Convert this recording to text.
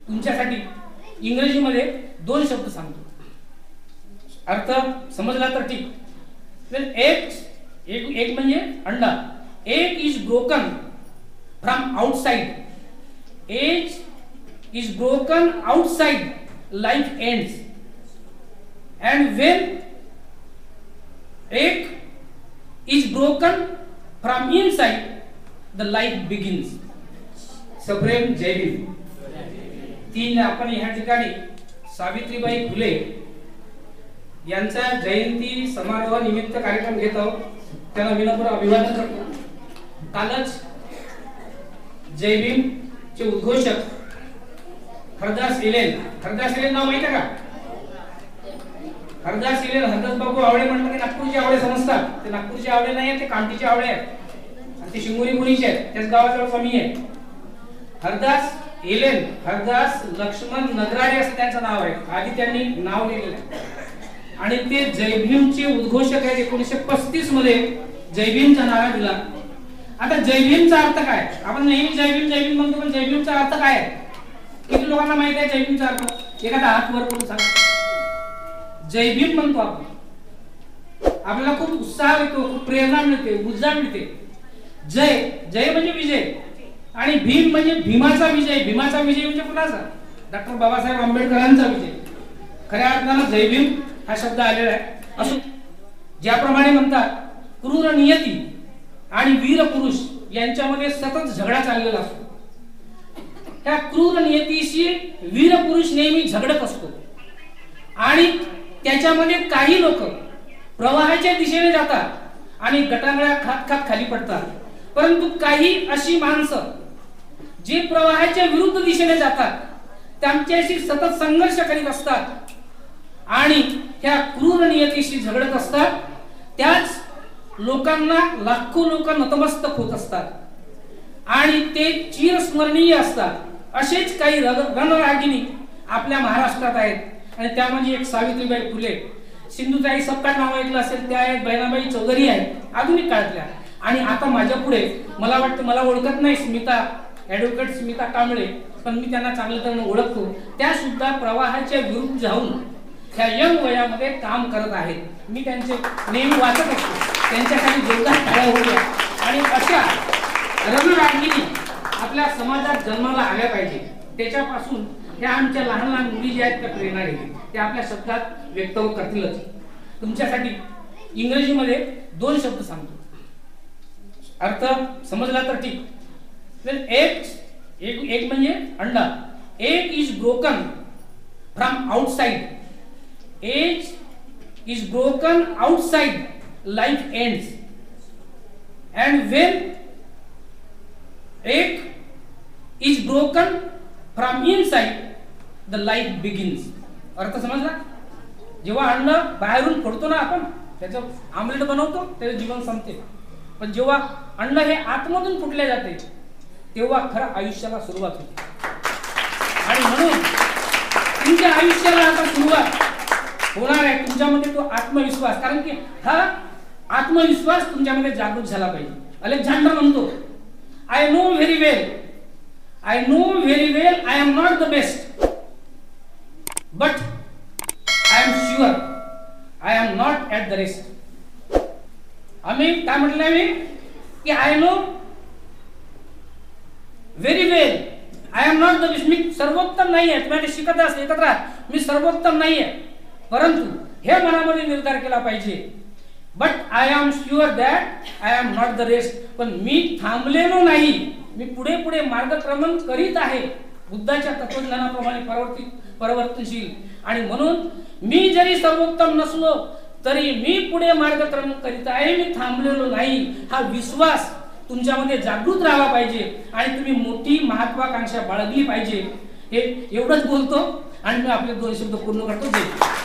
तुमच्यासाठी इंग्रजीमध्ये दोन शब्द सांगतो, अर्थ समजला तर ठीक. एक म्हणजे अंडा. Egg is broken from outside. Egg is broken outside, life ends. And when egg is broken from inside, the life begins. सप्रेम जय भीम. तीन आपण ह्या ठिकाणी सावित्रीबाई फुले यांचा जयंती समारोह निमित्त कार्यक्रम घेत आहोत. त्यांना विनम्र अभिवादन करतो. कालच जय भीम चे उद्घोषक हरदास इलेन नाव माहिती का? हरदास इलेन, हरदास बाबू आवळे म्हटलं की नागपूरचे आवळे समजतात. ते नागपूरचे आवळे नाही आहेत, ते कांटीचे आवळे आहेत आणि ते शिंगोरी पुरीचे आहेत. त्याच गावाचा स्वामी आहे. हरदास इलेन, हरदास लक्ष्मण नगराळे असं त्यांचं नाव आहे. आधी त्यांनी नाव लिहिलेलं आहे आणि ते जय भीमचे उद्घोषक आहेत. 1935 मध्ये जय भीमचा नारा दिला. आता जय भीमचा अर्थ काय? आपण नेहमी जय भीम म्हणतो, पण जय भीमचा अर्थ काय आहे? किती लोकांना माहिती आहे जय भीमचा अर्थ? एखादा हात वर करून सांगा. जय भीम म्हणतो आपण, आपल्याला खूप उत्साह येतो, खूप प्रेरणा मिळते, ऊर्जा मिळते. जय म्हणजे विजय आणि भीम म्हणजे भीमाचा विजय. भीमाचा विजय म्हणजे कुणाचा? डॉक्टर बाबासाहेब आंबेडकरांचा विजय. खऱ्या अर्थानं जय भीम हा शब्द आलेला आहे. असो, ज्याप्रमाणे म्हणतात क्रूर नियती आणि वीर पुरुष यांच्यामध्ये सतत झगडा चाललेला असतो. त्या क्रूर नियतीशी वीर पुरुष नेहमी झगडत असतो आणि त्याच्यामध्ये काही लोक प्रवाहाच्या दिशेने जातात आणि गटांगळ्या खात खात खाली पडतात. परंतु काही अशी माणसं जे प्रवाहाच्या विरुद्ध दिशेने जातात, त्यांच्याशी सतत संघर्ष करीत असतात आणि ह्या क्रूर नियतीशी झगडत असतात. त्याच लोकांना लाखो लोक नतमस्तक होत असतात आणि ते चिरस्मरणीय असतात. असेच काही रणरागिणी आपल्या महाराष्ट्रात आहेत आणि त्या म्हणजे एक सावित्रीबाई फुले. सिंधुताई सपकाळ नाव ऐकलं असेल, त्या आहेत. बहिणाबाई चौधरी आहेत आधुनिक काळातल्या. आणि आता माझ्या पुढे मला वाटतं मला ओळखत नाही ॲडव्होकेट स्मिता कांबळे, पण मी त्यांना चांगल्या तऱ्हेने ओळखतो. त्या सुद्धा प्रवाहाच्या विरुद्ध जाऊन ह्या यंग वयामध्ये काम करत आहेत. मी त्यांचे नेहमी वाचत असतो. त्यांच्यासाठी जोरदार टाळ्या होत्या. आणि अशा रणरागिणी आपल्या समाजात जन्माला आल्या पाहिजे. त्याच्यापासून ह्या आमच्या लहान लहान मुली ज्या आहेत त्या प्रेरणा घेतील. त्या आपल्या शब्दात व्यक्त करतीलच. तुमच्यासाठी इंग्रजीमध्ये दोन शब्द सांगतो, अर्थ समजला तर ठीक. एग म्हणजे अंडा. Egg is broken from outside. Egg is broken outside, life ends. And when egg is broken from inside, the life begins. अर्थ समजला? जेव्हा अंड बाहेरून फोडतो ना आपण, त्याचं आमलेट बनवतो, त्याचं जीवन संपते. पण जेव्हा अंड हे आतमधून फुटले जाते तेव्हा खरं आयुष्याला सुरुवात होते. आणि म्हणून तुमच्या आयुष्याला आता सुरुवात होणार आहे तुमच्यामध्ये तो आत्मविश्वास. कारण की हा आत्मविश्वास तुमच्यामध्ये जागृत झाला पाहिजे. अलेक्झांडर म्हणतो, I know very well I am not the best, but I am sure I am not at the rest. आम्ही काय म्हटलं आहे की I know very well I am not the best. मी सर्वोत्तम नाही आहे. तुम्हाला शिकत एकत्र मी सर्वोत्तम नाही आहे, परंतु हे मनामध्ये निर्धार केला पाहिजे. But I am sure that I am not the rest. पण मी थांबलेलो नाही, मी पुढे पुढे मार्गक्रमण करीत आहे बुद्धाच्या तत्वज्ञानाप्रमाणे परिवर्तनशील. आणि म्हणून मी जरी सर्वोत्तम नसलो तरी मी पुढे मार्गक्रमण करीत आहे, मी थांबलेलो नाही. हा विश्वास तुमच्यामध्ये जागृत राहावा पाहिजे आणि तुम्ही मोठी महत्वाकांक्षा बाळगली पाहिजे. हे एवढंच बोलतो आणि मी आपले दोन शब्द पूर्ण करतो.